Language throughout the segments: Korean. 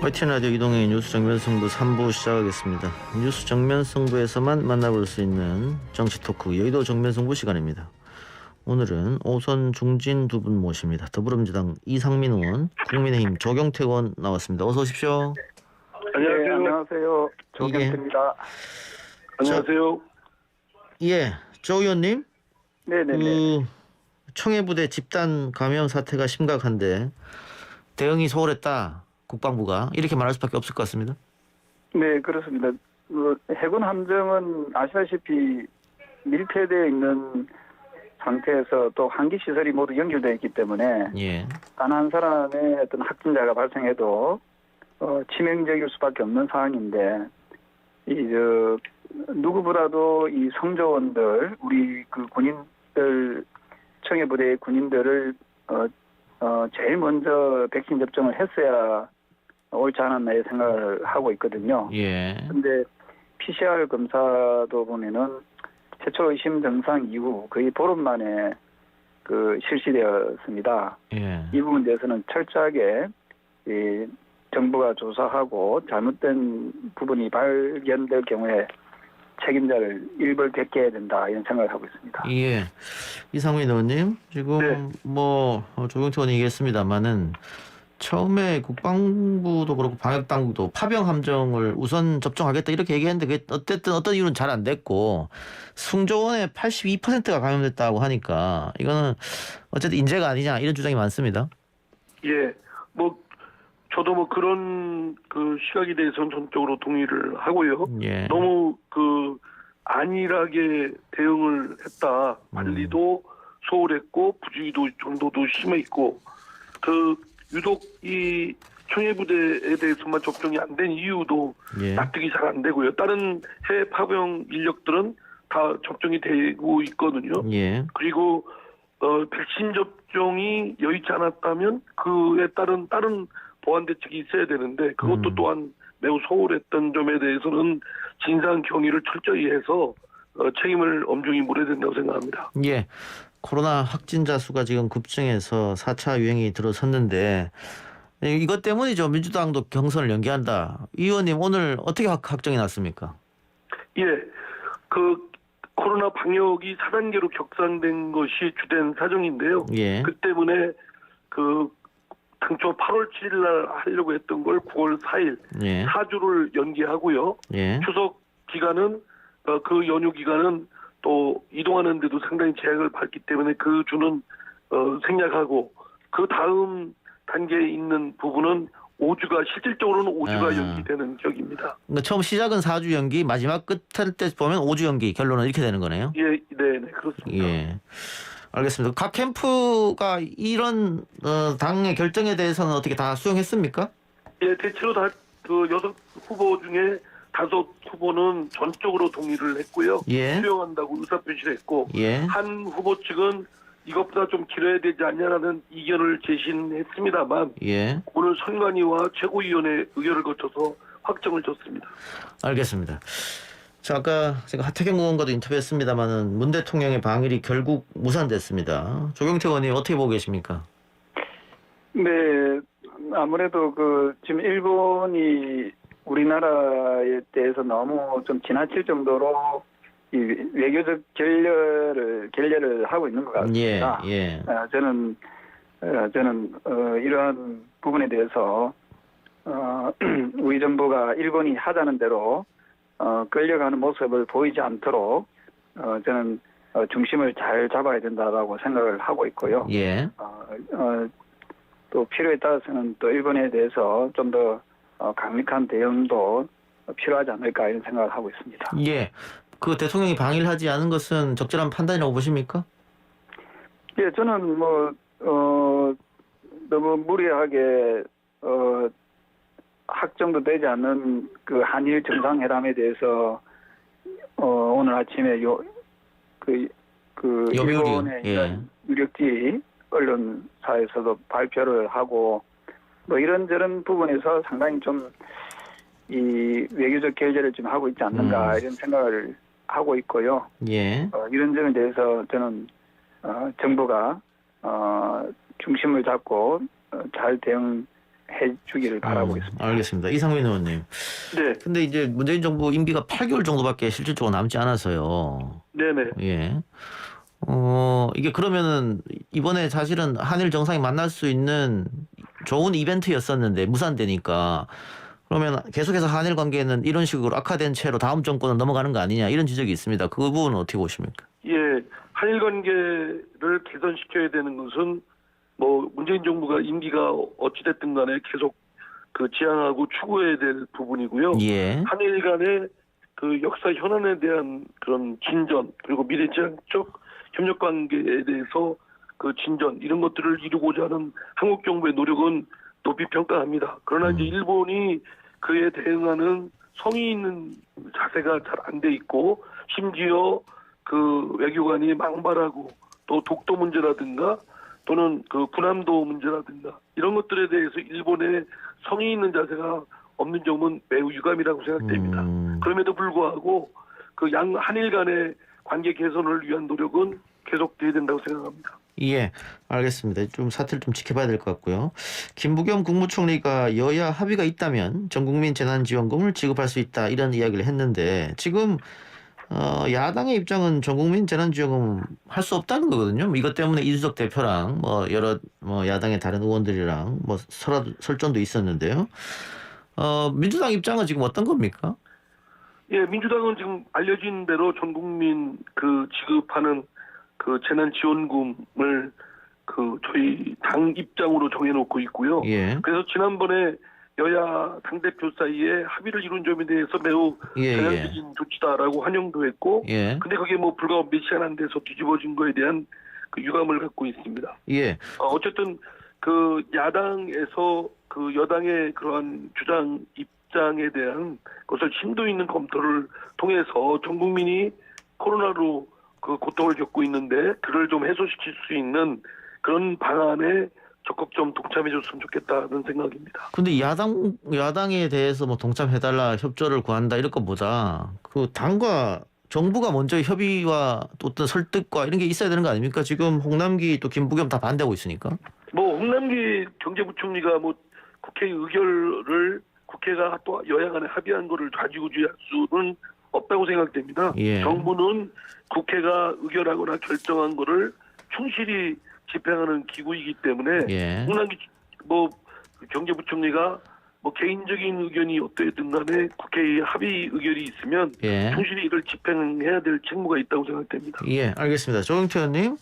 YTN 라디오 이동의 뉴스 정면 승부 3부 시작하겠습니다. 뉴스 정면 승부에서만 만나볼 수 있는 정치 토크 여의도 정면 승부 시간입니다. 오늘은 오선 중진 두 분 모십니다. 더불어민주당 이상민 의원, 국민의힘 조경태 의원 나왔습니다. 어서 오십시오. 안녕하세요. 네, 안녕하세요. 조경태입니다. 안녕하세요. 예, 조 의원님. 네네네. 청해부대 집단 감염 사태가 심각한데 대응이 소홀했다. 국방부가 이렇게 말할 수밖에 없을 것 같습니다. 네, 그렇습니다. 해군 함정은 아시다시피 밀폐되어 있는 상태에서 또 한기 시설이 모두 연결되어 있기 때문에 예. 단 한 사람의 어떤 확진자가 발생해도 치명적일 수밖에 없는 상황인데 누구보다도 이 성조원들 우리 그 군인들 청해부대의 군인들을 제일 먼저 백신 접종을 했어야 옳지 않았나 생각을 하고 있거든요. 예. 근데 PCR 검사도 보면은 최초 의심 증상 이후 거의 보름 만에 실시되었습니다. 예. 이 부분에 대해서는 철저하게 정부가 조사하고 잘못된 부분이 발견될 경우에 책임자를 일벌백계해야 된다 이런 생각을 하고 있습니다. 예, 이상민 의원님 지금 네. 조경태 의원이 얘기했습니다만은 처음에 국방부도 그렇고 방역당국도 파병 함정을 우선 접종하겠다 이렇게 얘기했는데 그게 어쨌든 어떤 이유는 잘 안 됐고 승조원의 82%가 감염됐다고 하니까 이거는 어쨌든 인재가 아니냐 이런 주장이 많습니다. 예, 저도 그런 시각에 대해서는 전적으로 동의를 하고요. 예. 너무 안일하게 대응을 했다. 관리도 소홀했고 부주의도 정도도 심했고 유독 이 청해부대에 대해서만 접종이 안 된 이유도 예. 납득이 잘 안 되고요. 다른 해외 파병 인력들은 다 접종이 되고 있거든요. 예. 그리고 백신 접종이 여의치 않았다면 그에 따른 다른 보완 대책이 있어야 되는데 그것도 또한 매우 소홀했던 점에 대해서는 진상 경위를 철저히 해서 책임을 엄중히 물어야 된다고 생각합니다. 예. 코로나 확진자 수가 지금 급증해서 4차 유행이 들어섰는데 이것 때문이죠. 민주당도 경선을 연기한다. 이 의원님 오늘 어떻게 확정이 났습니까? 예. 코로나 방역이 4단계로 격상된 것이 주된 사정인데요. 예. 그 때문에 당초 8월 7일 날 하려고 했던 걸 9월 4일 예. 4주를 연기하고요. 예. 추석 기간은 그 연휴 기간은 또 이동하는 데도 상당히 제약을 받기 때문에 그 주는 생략하고 그 다음 단계에 있는 부분은 5주가 실질적으로는 5주가 연기되는 격입니다. 그러니까 처음 시작은 4주 연기, 마지막 끝할 때 보면 5주 연기, 결론은 이렇게 되는 거네요. 예, 네, 그렇습니다. 예, 알겠습니다. 각 캠프가 이런 당의 결정에 대해서는 어떻게 다 수용했습니까? 예, 대체로 다 6후보 중에 5 후보는 전적으로 동의를 했고요. 예. 수용한다고 의사표시를 했고 예. 한 후보 측은 이것보다 좀 길어야 되지 않냐라는 의견을 제시했습니다만 예. 오늘 선관위와 최고위원회 의결을 거쳐서 확정을 줬습니다. 알겠습니다. 자, 아까 제가 하태경 의원과도 인터뷰했습니다만은 문 대통령의 방일이 결국 무산됐습니다. 조경태 의원님 어떻게 보고 계십니까? 네, 아무래도 지금 일본이 우리나라에 대해서 너무 좀 지나칠 정도로 이 외교적 결례를 하고 있는 것 같습니다. 예, 예. 저는 이러한 부분에 대해서 우리 정부가 일본이 하자는 대로 끌려가는 모습을 보이지 않도록 저는 중심을 잘 잡아야 된다라고 생각을 하고 있고요. 예. 또 필요에 따라서는 또 일본에 대해서 좀 더 강력한 대응도 필요하지 않을까 이런 생각을 하고 있습니다. 예. 그 대통령이 방일하지 않은 것은 적절한 판단이라고 보십니까? 예, 저는 너무 무리하게 확정도 되지 않는 한일 정상회담에 대해서 오늘 아침에 일본의 유력지 언론사에서도 발표를 하고 이런저런 부분에서 상당히 좀 이 외교적 결제를 좀 하고 있지 않는가 이런 생각을 하고 있고요. 예. 이런 점에 대해서 저는 정부가 중심을 잡고 잘 대응해야 해주기를 바라고 있습니다. 알겠습니다. 이상민 의원님. 네, 근데 이제 문재인 정부 임기가 8개월 정도밖에 실질적으로 남지 않아서요. 네네. 예. 이게 그러면은 이번에 사실은 한일 정상이 만날 수 있는 좋은 이벤트였었는데 무산되니까 그러면 계속해서 한일 관계는 이런 식으로 악화된 채로 다음 정권은 넘어가는 거 아니냐 이런 지적이 있습니다. 그 부분은 어떻게 보십니까? 예, 한일 관계를 개선시켜야 되는 것은 뭐 문재인 정부가 임기가 어찌됐든 간에 계속 그 지향하고 추구해야 될 부분이고요. 예. 한일 간의 그 역사 현안에 대한 그런 진전 그리고 미래지향적 협력 관계에 대해서 그 진전 이런 것들을 이루고자 하는 한국 정부의 노력은 높이 평가합니다. 그러나 이제 일본이 그에 대응하는 성의 있는 자세가 잘 안 돼 있고 심지어 그 외교관이 망발하고 또 독도 문제라든가 또는 그 군함도 문제라든가 이런 것들에 대해서 일본의 성의 있는 자세가 없는 점은 매우 유감이라고 생각됩니다. 그럼에도 불구하고 그 양 한일 간의 관계 개선을 위한 노력은 계속돼야 된다고 생각합니다. 예, 알겠습니다. 좀 사태를 좀 지켜봐야 될 것 같고요. 김부겸 국무총리가 여야 합의가 있다면 전국민 재난지원금을 지급할 수 있다 이런 이야기를 했는데 지금 야당의 입장은 전국민 재난지원금 할 수 없다는 거거든요. 이것 때문에 이준석 대표랑 뭐 여러 야당의 다른 의원들이랑 뭐 설전도 있었는데요. 민주당 입장은 지금 어떤 겁니까? 예, 민주당은 지금 알려진 대로 전 국민 그 지급하는 그 재난지원금을 그 저희 당 입장으로 정해놓고 있고요. 예. 그래서 지난번에 여야 당대표 사이에 합의를 이룬 점에 대해서 매우 전향적인 조치다라고 환영도 했고, 예. 근데 그게 뭐 불과 몇 시간 안 돼서 뒤집어진 거에 대한 그 유감을 갖고 있습니다. 예. 어쨌든 그 야당에서 그 여당의 그러한 주장 입장에 대한 것을 심도 있는 검토를 통해서 전 국민이 코로나로 그 고통을 겪고 있는데 그를 좀 해소시킬 수 있는 그런 방안에 적극 좀 동참해줬으면 좋겠다는 생각입니다. 근데 야당에 대해서 뭐 동참해달라 협조를 구한다 이럴 것보다 그 당과 정부가 먼저 협의와 또 어떤 설득과 이런 게 있어야 되는 거 아닙니까? 지금 홍남기 또 김부겸 다 반대하고 있으니까. 뭐 홍남기 경제부총리가 뭐 국회 의결을 국회가 또 여야 간에 합의한 거를 좌지우지할 수는 없다고 생각됩니다. 예. 정부는 국회가 의결하거나 결정한 거를 충실히 집행하는 기구이기 때문에 예. 홍남기 뭐 경제부총리가 뭐 개인적인 의견이 어떻든 간에 국회의 합의 의결이 있으면 예. 충실히 이걸 집행해야 될 책무가 있다고 생각됩니다. 예, 알겠습니다. 조영태 의원님,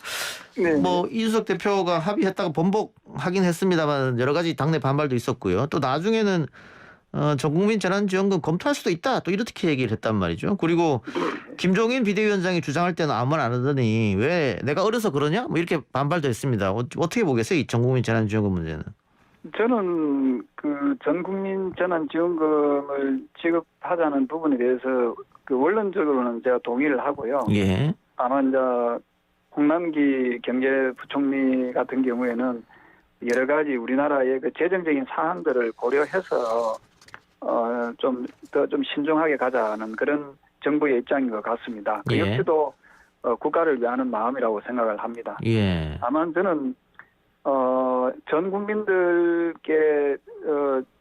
네. 뭐 이준석 대표가 합의했다가 번복하긴 했습니다만 여러 가지 당내 반발도 있었고요. 또 나중에는 전국민 재난지원금 검토할 수도 있다. 또 이렇게 얘기를 했단 말이죠. 그리고 김종인 비대위원장이 주장할 때는 아무 말 안 하더니 왜 내가 어려서 그러냐? 뭐 이렇게 반발도 했습니다. 어떻게 보겠어요? 이 전국민 재난지원금 문제는. 저는 그 전국민 재난지원금을 지급하자는 부분에 대해서 그 원론적으로는 제가 동의를 하고요. 예. 다만 이제 홍남기 경제부총리 같은 경우에는 여러 가지 우리나라의 그 재정적인 사항들을 고려해서 좀 더 좀 신중하게 가자는 그런 정부의 입장인 것 같습니다. 그 예. 역시도 국가를 위하는 마음이라고 생각을 합니다. 예. 다만 저는 전 국민들께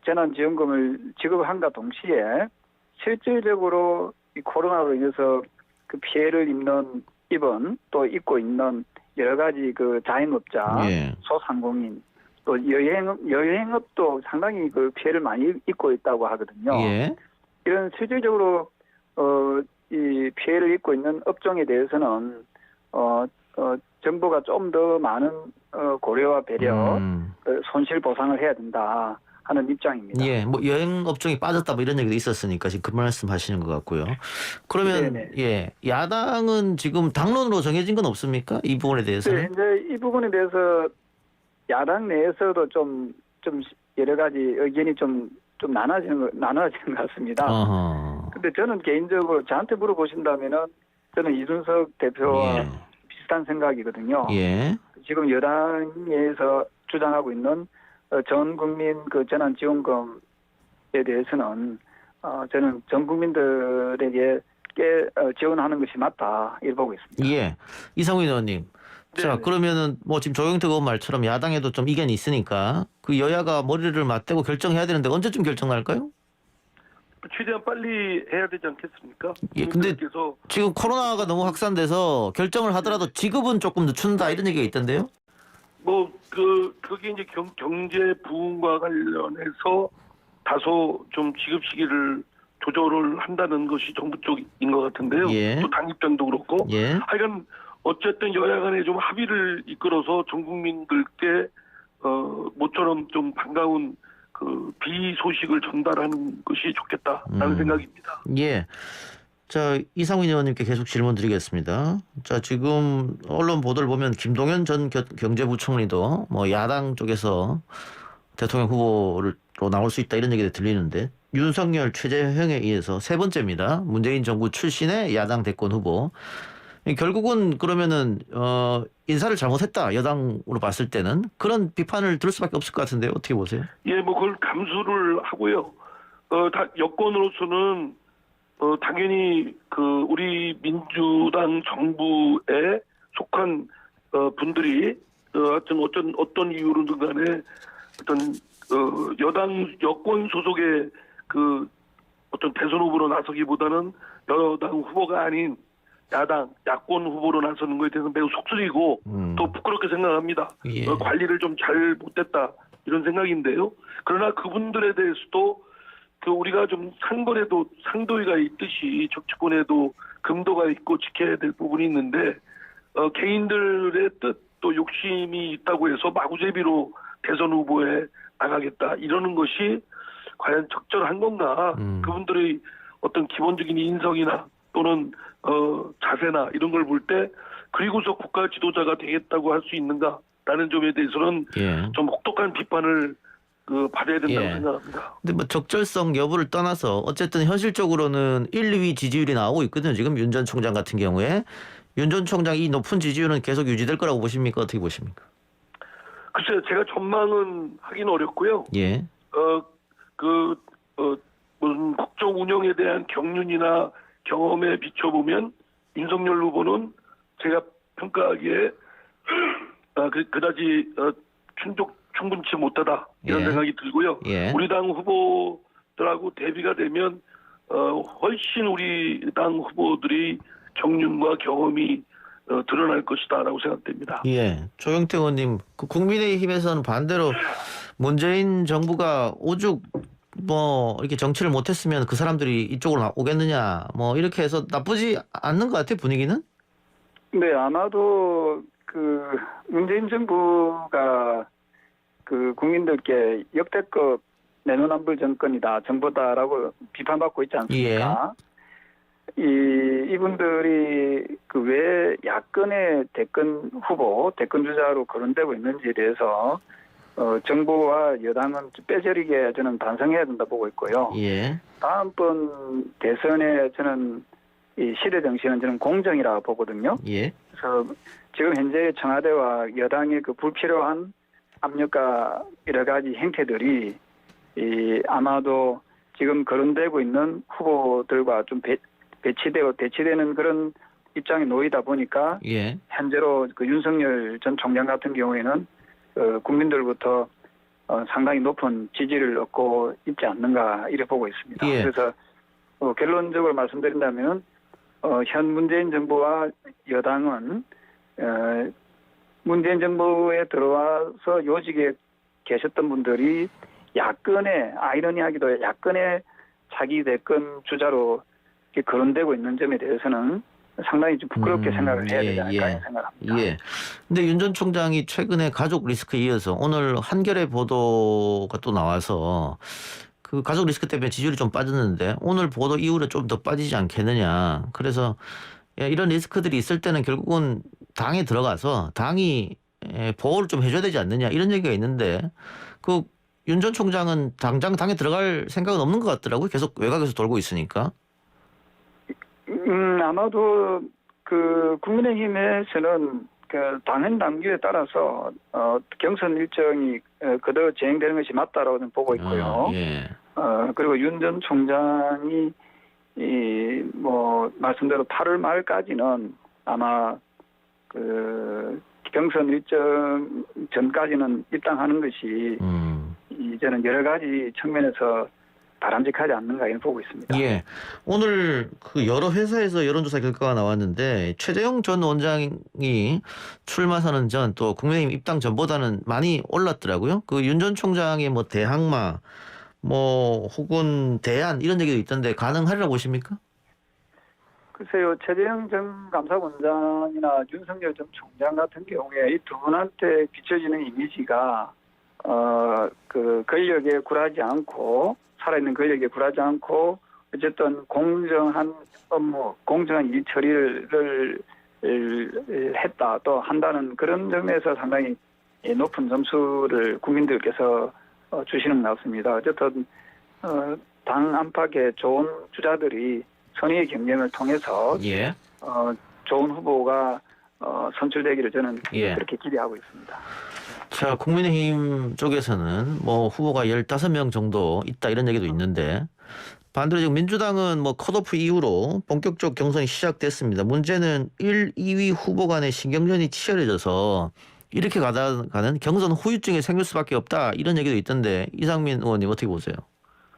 재난지원금을 지급함과 동시에 실질적으로 이 코로나로 인해서 그 피해를 입은 또 입고 있는 여러 가지 그 자영업자, 예. 소상공인 또 여행업도 상당히 그 피해를 많이 입고 있다고 하거든요. 예. 이런 실질적으로 이 피해를 입고 있는 업종에 대해서는 정부가 좀 더 많은 고려와 배려, 손실 보상을 해야 된다 하는 입장입니다. 예, 뭐 여행 업종이 빠졌다 뭐 이런 얘기도 있었으니까 지금 그 말씀하시는 것 같고요. 그러면 네네. 예, 야당은 지금 당론으로 정해진 건 없습니까? 이 부분에 대해서는? 네, 이제 이 부분에 대해서 야당 내에서도 좀 여러 가지 의견이 좀 나눠지는 것 같습니다. 근데 저는 개인적으로 저한테 물어보신다면은 저는 이준석 대표와 예. 비슷한 생각이거든요. 예. 지금 여당에서 주장하고 있는 전 국민 그 재난지원금에 대해서는 저는 전 국민들에게 지원하는 것이 맞다 이렇게 보고 있습니다. 예. 이상훈 의원님. 자, 네네. 그러면은 뭐 지금 조영태 의원 말처럼 야당에도 좀 이견이 있으니까 그 여야가 머리를 맞대고 결정해야 되는데 언제쯤 결정 날까요? 최대한 빨리 해야 되지 않겠습니까? 예, 근데 국민들께서 지금 코로나가 너무 확산돼서 결정을 하더라도 지급은 조금 늦춘다 이런 얘기가 있던데요? 그게 이제 경제 부흥과 관련해서 다소 좀 지급 시기를 조절을 한다는 것이 정부 쪽인 것 같은데요. 예. 또 당 입장도 그렇고. 예. 하여간 어쨌든 여야 간에 좀 합의를 이끌어서 전 국민들께 모처럼 좀 반가운 그 비소식을 전달하는 것이 좋겠다라는 생각입니다. 예. 자, 이상민 의원님께 계속 질문 드리겠습니다. 자, 지금 언론 보도를 보면 김동연 전 경제부총리도 뭐 야당 쪽에서 대통령 후보로 나올 수 있다 이런 얘기가 들리는데 윤석열, 최재형에 의해서 세 번째입니다. 문재인 정부 출신의 야당 대권 후보. 결국은 그러면은 인사를 잘못했다 여당으로 봤을 때는 그런 비판을 들을 수밖에 없을 것 같은데요. 어떻게 보세요? 예, 뭐 그걸 감수를 하고요. 여권으로서는 당연히 그 우리 민주당 정부에 속한 분들이 어떤 이유로든 간에 여권 소속의 그 어떤 대선 후보로 나서기보다는 여당 후보가 아닌 야권 후보로 나서는 것에 대해서 매우 속쓰리고 또 부끄럽게 생각합니다. 예. 관리를 좀 잘 못했다 이런 생각인데요. 그러나 그분들에 대해서도 그 우리가 좀 상권에도 상도위가 있듯이 정치권에도 금도가 있고 지켜야 될 부분이 있는데 개인들의 뜻 또 욕심이 있다고 해서 마구제비로 대선 후보에 나가겠다 이러는 것이 과연 적절한 건가? 그분들의 어떤 기본적인 인성이나 또는 자세나 이런 걸 볼 때 그리고서 국가 지도자가 되겠다고 할 수 있는가라는 점에 대해서는 예. 좀 혹독한 비판을 받아야 된다고 예. 생각합니다. 근데 뭐 적절성 여부를 떠나서 어쨌든 현실적으로는 1, 2위 지지율이 나오고 있거든요. 지금 윤 전 총장 같은 경우에 윤 전 총장 이 높은 지지율은 계속 유지될 거라고 보십니까? 어떻게 보십니까? 글쎄요, 제가 전망은 하긴 어렵고요. 예. 무슨 국정 운영에 대한 경륜이나 경험에 비춰보면 윤석열 후보는 제가 평가하기에 그다지 충분치 못하다 이런 예. 생각이 들고요. 예. 우리 당 후보들하고 대비가 되면 훨씬 우리 당 후보들이 경륜과 경험이 드러날 것이다라고 생각됩니다. 예. 조영태 의원님, 그 국민의힘에서는 반대로 문재인 정부가 오죽 뭐 이렇게 정치를 못했으면 그 사람들이 이쪽으로 오겠느냐 뭐 이렇게 해서 나쁘지 않는 것 같아요, 분위기는. 네, 아마도 그 문재인 정부가 그 국민들께 역대급 내노남불 정권이다, 정부다라고 비판받고 있지 않습니까? 이분들이 그 왜 야권의 대권 후보, 대권 주자로 거론되고 있는지에 대해서 정부와 여당은 빼저리게 저는 반성해야 된다 보고 있고요. 예. 다음번 대선에 저는 이 시대 정신은 저는 공정이라고 보거든요. 예. 그래서 지금 현재 청와대와 여당의 그 불필요한 압력과 여러 가지 행태들이 아마도 지금 거론되고 있는 후보들과 좀 배치되고 대치되는 그런 입장에 놓이다 보니까 예. 현재로 그 윤석열 전 총장 같은 경우에는 국민들부터 상당히 높은 지지를 얻고 있지 않는가 이렇게 보고 있습니다. 예. 그래서 결론적으로 말씀드린다면 현 문재인 정부와 여당은 문재인 정부에 들어와서 요직에 계셨던 분들이 야권의 아이러니하게도 야권의 차기 대권 주자로 이렇게 거론되고 있는 점에 대해서는 상당히 좀 부끄럽게 생각을 해야 되지 않을까 생각합니다. 예. 근데 윤 전 총장이 최근에 가족 리스크에 이어서 오늘 한겨레 보도가 또 나와서 그 가족 리스크 때문에 지지율이 좀 빠졌는데 오늘 보도 이후로 좀 더 빠지지 않겠느냐. 그래서 이런 리스크들이 있을 때는 결국은 당에 들어가서 당이 보호를 좀 해줘야 되지 않느냐 이런 얘기가 있는데 그 윤 전 총장은 당장 당에 들어갈 생각은 없는 것 같더라고요. 계속 외곽에서 돌고 있으니까. 아마도 그 국민의힘에서는 그 당헌 당규에 따라서 경선 일정이 그대로 진행되는 것이 맞다라고 저는 보고 있고요. 예. 그리고 윤 전 총장이 뭐 말씀대로 8월 말까지는 아마 그 경선 일정 전까지는 입당하는 것이 이제는 여러 가지 측면에서 바람직하지 않는가 이런 보고 있습니다. 예. 오늘 그 여러 회사에서 여론조사 결과가 나왔는데 최재형 전 원장이 출마 선언 전 또 국민의힘 입당 전보다는 많이 올랐더라고요. 그 윤 전 총장의 뭐 대항마 뭐 혹은 대안 이런 얘기도 있던데 가능하리라고 보십니까? 글쎄요, 최재형 전 감사원장이나 윤석열 전 총장 같은 경우에 이 두 분한테 비춰지는 이미지가 그 권력에 굴하지 않고 살아있는 권력에 굴하지 않고 어쨌든 공정한 업무, 공정한 일 처리를 했다 또 한다는 그런 점에서 상당히 높은 점수를 국민들께서 주시는 것 같습니다. 어쨌든 당 안팎의 좋은 주자들이 선의의 경쟁을 통해서 예. 좋은 후보가 선출되기를 저는 예. 그렇게 기대하고 있습니다. 자, 국민의힘 쪽에서는 뭐 후보가 15명 정도 있다 이런 얘기도 있는데 반대로 지금 민주당은 뭐 컷오프 이후로 본격적 경선이 시작됐습니다. 문제는 1, 2위 후보 간의 신경전이 치열해져서 이렇게 가다가는 경선 후유증이 생길 수밖에 없다 이런 얘기도 있던데 이상민 의원님 어떻게 보세요?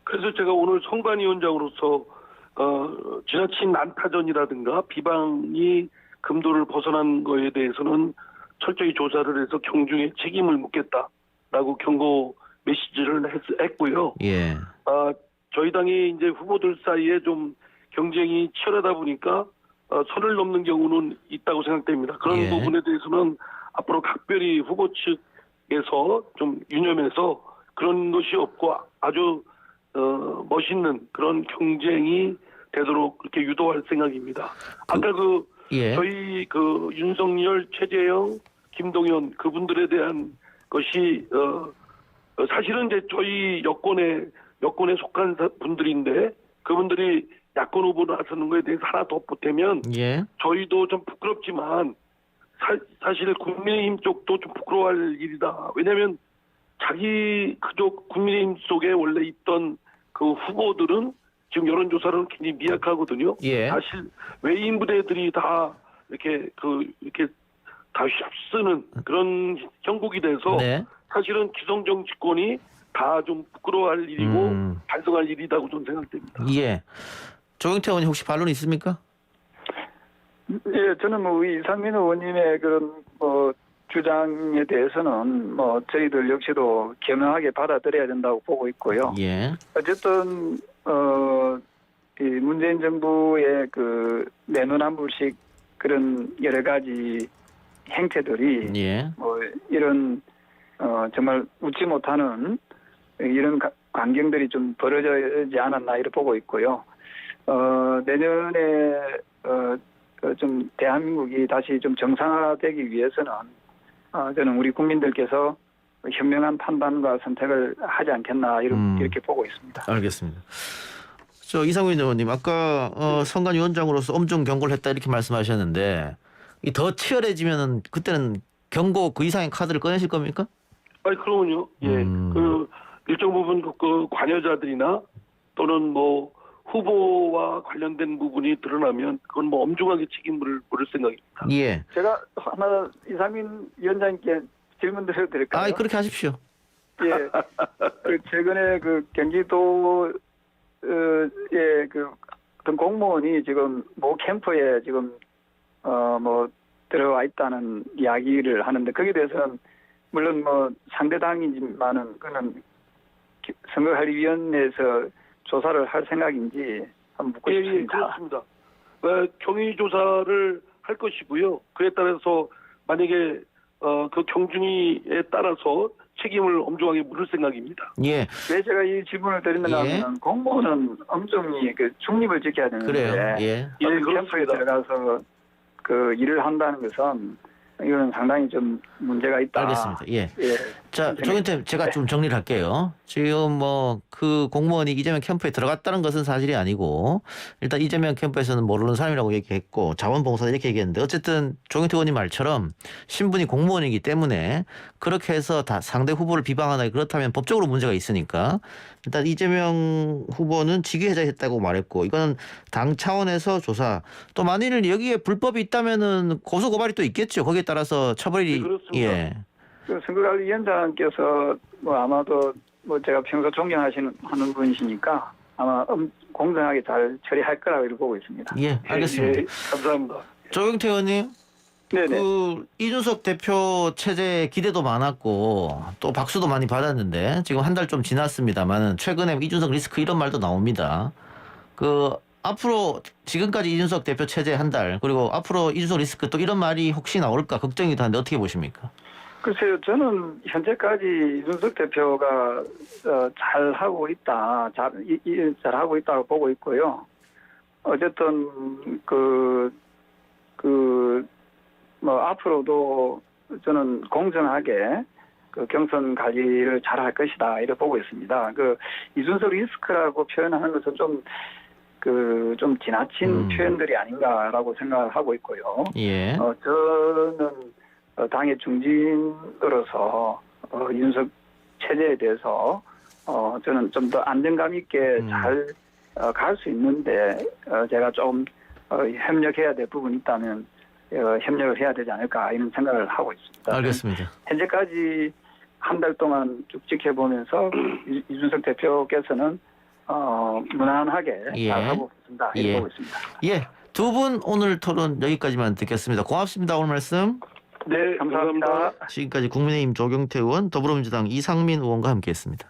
그래서 제가 오늘 선관위원장으로서 지나친 난타전이라든가 비방이 금도를 벗어난 거에 대해서는 철저히 조사를 해서 경중에 책임을 묻겠다라고 경고 메시지를 했고요. 예. 저희 당이 이제 후보들 사이에 좀 경쟁이 치열하다 보니까 선을 넘는 경우는 있다고 생각됩니다. 그런 예. 부분에 대해서는 앞으로 각별히 후보 측에서 좀 유념해서 그런 것이 없고 아주 멋있는 그런 경쟁이 되도록 그렇게 유도할 생각입니다. 아까 예. 저희 윤석열, 최재형, 김동연 그분들에 대한 것이 사실은 이제 저희 여권에 속한 분들인데 그분들이 야권 후보로 나서는 거에 대해서 하나 더 보태면 예. 저희도 좀 부끄럽지만 사실 국민의힘 쪽도 좀 부끄러워할 일이다. 왜냐하면 자기 그쪽 국민의힘 속에 원래 있던 그 후보들은 지금 여론조사로는 굉장히 미약하거든요. 예. 사실 외인 부대들이 다 이렇게 다 휩쓰는 그런 형국이 돼서 네. 사실은 기성 정치권이 다 좀 부끄러워할 일이고 반성할 일이라고 저는 생각됩니다. 예. 조경태 의원님 혹시 반론 있습니까? 예, 저는 뭐 이상민 의원님의 그런 주장에 대해서는 저희들 역시도 겸허하게 받아들여야 된다고 보고 있고요. 예. 어쨌든 이 문재인 정부의 그 내노남불식 그런 여러 가지 행태들이 예. 이런 정말 웃지 못하는 이런 광경들이 좀 벌어지지 않았나 이렇게 보고 있고요. 내년에 좀 대한민국이 다시 좀 정상화되기 위해서는 저는 우리 국민들께서 현명한 판단과 선택을 하지 않겠나 이렇게 보고 있습니다. 알겠습니다. 이상민 의원님 아까 선관위원장으로서 엄중 경고를 했다 이렇게 말씀하셨는데 이 더 치열해지면은 그때는 경고 그 이상의 카드를 꺼내실 겁니까? 아니 그러면요. 예. 그 일정 부분 그 관여자들이나 또는 뭐 후보와 관련된 부분이 드러나면 그건 뭐 엄중하게 책임을 물을 생각입니다. 예. 제가 하나 이상민 위원장님께 질문 드려도 될까요? 그렇게 하십시오. 예. 최근에 그 경기도의 그 어떤 공무원이 지금 모 캠프에 지금 들어와 있다는 이야기를 하는데 거기에 대해서는 물론 상대당이지만은 그는 선거관리위원회에서 조사를 할 생각인지 한번 묻고 싶습니다. 예, 그렇습니다. 경위 조사를 할 것이고요. 그에 따라서 만약에 그 경중에 따라서 책임을 엄중하게 물을 생각입니다. 예. 왜 제가 이 질문을 드리는가 하면 공무원은 엄중히 그 중립을 지켜야 되는데 그래요. 예. 이 캠프에 들어가서 그 일을 한다는 것은 이거는 상당히 좀 문제가 있다. 알겠습니다. 예. 예. 자, 조경태 제가 좀 정리를 할게요. 지금 뭐 그 공무원이 이재명 캠프에 들어갔다는 것은 사실이 아니고 일단 이재명 캠프에서는 모르는 사람이라고 얘기했고 자원봉사 이렇게 얘기했는데 어쨌든 조경태 의원님 말처럼 신분이 공무원이기 때문에 그렇게 해서 다 상대 후보를 비방하나 그렇다면 법적으로 문제가 있으니까 일단 이재명 후보는 직위해제했다고 말했고 이거는 당 차원에서 조사 또 만일 여기에 불법이 있다면은 고소 고발이 또 있겠죠. 거기에 따라서 처벌이 네, 그렇습니다. 예. 그 선거관리위원장께서 뭐 아마도 뭐 제가 평소 존경하는 분이시니까 아마 공정하게 잘 처리할 거라고 이렇게 보고 있습니다. 예, 알겠습니다. 예, 감사합니다. 조경태 의원님, 네네. 그 이준석 대표 체제 기대도 많았고 또 박수도 많이 받았는데 지금 한 달 좀 지났습니다만은 최근에 이준석 리스크 이런 말도 나옵니다. 그 앞으로 지금까지 이준석 대표 체제 한 달 그리고 앞으로 이준석 리스크 또 이런 말이 혹시 나올까 걱정이도 한데 어떻게 보십니까? 글쎄요, 저는 현재까지 이준석 대표가 잘 하고 있다, 잘 하고 있다고 보고 있고요. 어쨌든 뭐 앞으로도 저는 공정하게 그 경선 관리를 잘 할 것이다 이렇게 보고 있습니다. 그 이준석 리스크라고 표현하는 것은 좀 지나친 표현들이 아닌가라고 생각을 하고 있고요. 예. 저는 당의 중진으로서 이준석 체제에 대해서 저는 좀 더 안정감 있게 잘 갈 수 있는데 제가 좀 협력해야 될 부분이 있다면 협력을 해야 되지 않을까 이런 생각을 하고 있습니다. 알겠습니다. 현재까지 한 달 동안 쭉 지켜보면서 이준석 대표께서는 무난하게 예. 잘 하고 있습니다. 이렇게 예. 보고 있습니다. 예, 두 분 오늘 토론 여기까지만 듣겠습니다. 고맙습니다. 오늘 말씀. 네, 감사합니다. 지금까지 국민의힘 조경태 의원, 더불어민주당 이상민 의원과 함께했습니다.